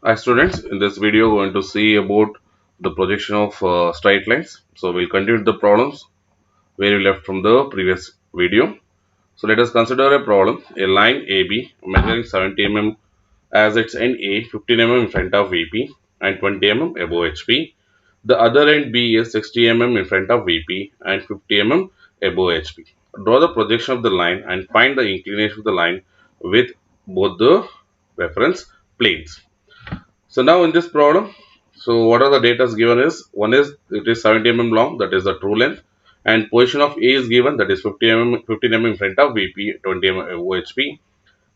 Hi students, in this video we are going to see about the projection of straight lines. So we'll continue the problems where we left from the previous video. So let us consider a problem. A line AB measuring 70 mm as its end A, 15 mm in front of VP and 20 mm above HP. The other end B is 60 mm in front of VP and 50 mm above HP. Draw the projection of the line and find the inclination of the line with both the reference planes. So now in this problem, so what are the data given is, one is it is 70 long, that is the true length, and position of A is given, that is 15 in front of VP, 20 OHP,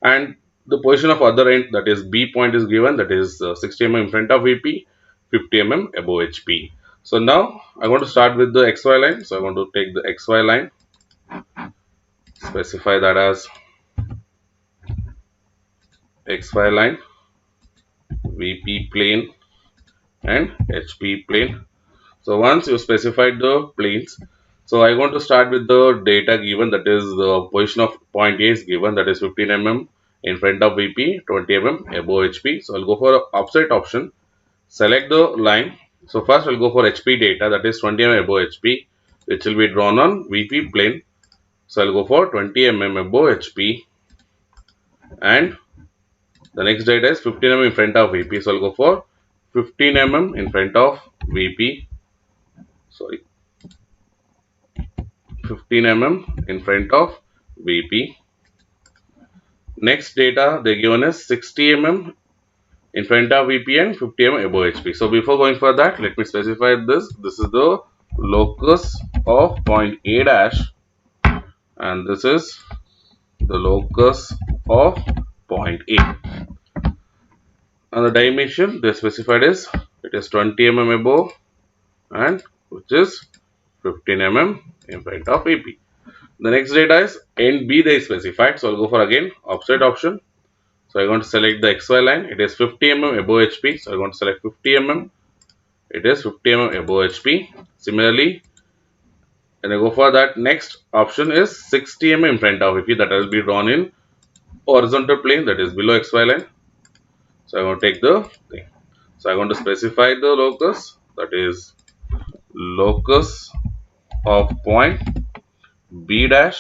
and the position of other end, that is B point, is given, that is 60 in front of VP, 50 above HP. So now I want to start with the XY line. So I want to take the XY line, specify that as XY line, VP plane and HP plane. So once you specified the planes, so I want to start with the data given, that is the position of point A is given, that is 15 in front of VP, 20 above HP. So I'll go for offset option, select the line. So first I'll go for HP data, that is 20 above HP, which will be drawn on VP plane. So I'll go for 20 above HP, and the next data is 15 in front of VP. So I'll go for 15 in front of VP. Sorry, 15 in front of VP. Next data they given is 60 in front of VP and 50 above HP. So before going for that, let me specify this. This is the locus of point A dash, and this is the locus of point A. And the dimension they specified is, it is 20 above and which is 15 in front of VP. The next data is end B they specified. So I'll go for again offset option. So I want to select the XY line. It is 50 above HP. So I want to select 50 It is 50 above HP. Similarly, when I go for that, next option is 60 in front of VP, that will be drawn in horizontal plane, that is below XY line. So I want to take the thing. So I want to specify the locus, that is locus of point B dash,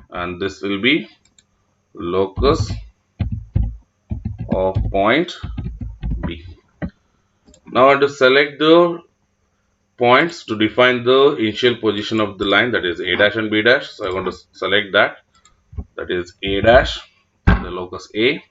and this will be locus of point B. Now I want to select the points to define the initial position of the line, that is A dash and B dash. So I want to select that, that is A dash, the locus A,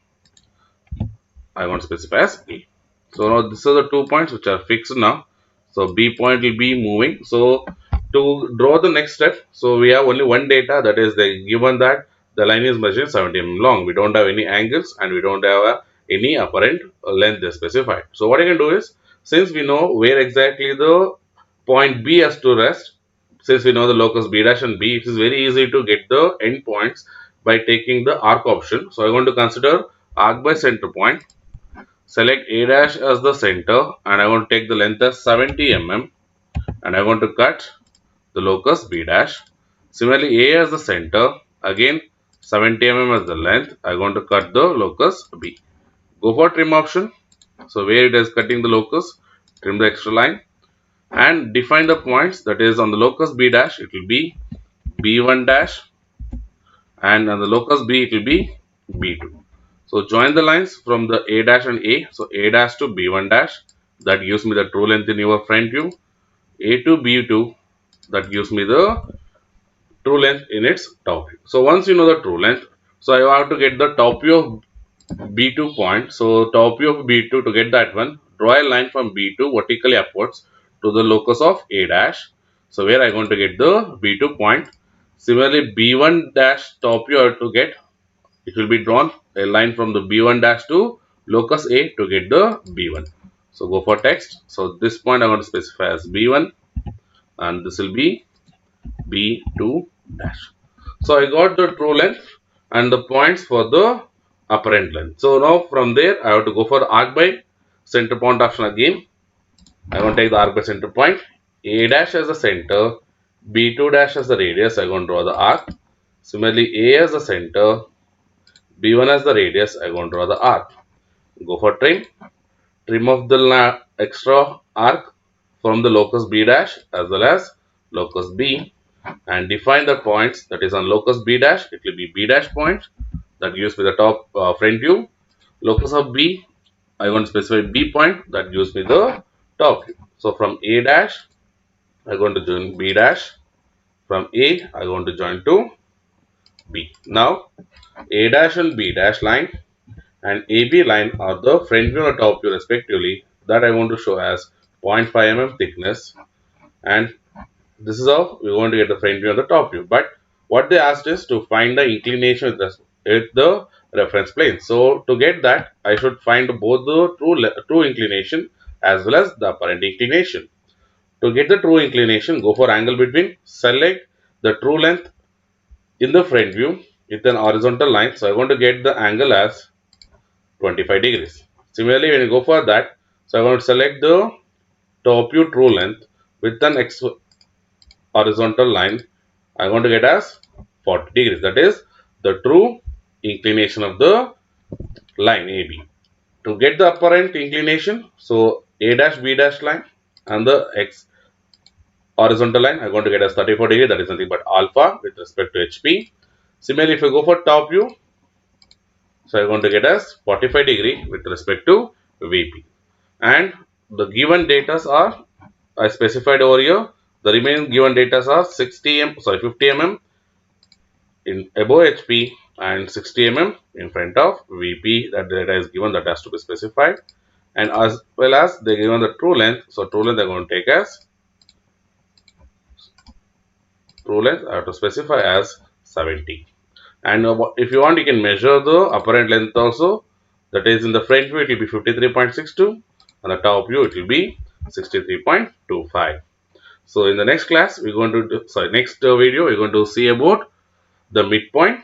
I want to specify as A. So now these are the 2 points which are fixed now. So B point will be moving. So to draw the next step, so we have only one data, that is they given that the line is measuring 70 long. We don't have any angles and we don't have any apparent length they specified. So what I can do is, since we know where exactly the point B has to rest, since we know the locus B dash and B, it is very easy to get the end points by taking the arc option. So I want to consider arc by center point. Select A dash as the center, and I want to take the length as 70 and I want to cut the locus B dash. Similarly, A as the center, again 70 as the length, I want to cut the locus B. Go for trim option. So where it is cutting the locus, trim the extra line and define the points, that is on the locus B dash it will be B1 dash, and on the locus B it will be B2. So join the lines from the A dash and A. So A dash to B1 dash, that gives me the true length in your front view. A to B2, that gives me the true length in its top view. So once you know the true length, so I have to get the top view of B2 point. So top view of B2, to get that one, draw a line from B2 vertically upwards to the locus of A dash. So where I want to get the B2 point. Similarly, B1 dash top view I have to get, it will be drawn a line from the B1 dash to locus A to get the B1. So go for text. So this point I want to specify as B1 and this will be B2 dash. So I got the true length and the points for the apparent length. So now from there I have to go for the arc by center point option again. I want to take the arc by center point. A dash as the center, B2 dash as the radius. I want to draw the arc. Similarly, A as the center, B1 as the radius, I want to draw the arc. go for trim. Trim off the extra arc from the locus B dash as well as locus B, and define the points that is on locus B dash. It will be B dash point that gives me the top front view. Locus of B, I want to specify B point that gives me the top view. So from A dash, I want to join B dash. From A, I want to join to B. Now, A dash and B dash line and AB line are the front view and top view respectively that I want to show as 0.5 mm thickness, and this is how we want to get the front view and the top view. But what they asked is to find the inclination with the reference plane. So to get that, I should find both the true inclination as well as the apparent inclination. To get the true inclination, go for angle between, select the true length in the front view with an horizontal line. So I want to get the angle as 25 degrees. Similarly, when you go for that, so I want to select the top view true length with an horizontal line. I want to get as 40 degrees. That is the true inclination of the line AB. To get the apparent inclination, so A dash B dash line and the X horizontal line, I want to get as 34 degrees. That is nothing but alpha with respect to HP. Similarly, if you go for top view, so I want to get as 45 degree with respect to VP. And the given data are I specified over here. The remaining given data are 50 mm in above HP and 60 mm in front of VP. That data is given, that has to be specified, and as well as they given the true length. So true length I am going to take as true length I have to specify as 70. And if you want, you can measure the apparent length also. That is, in the front view it will be 53.62, and the top view it will be 63.25. So in the next class we're going to next video we're going to see about the midpoint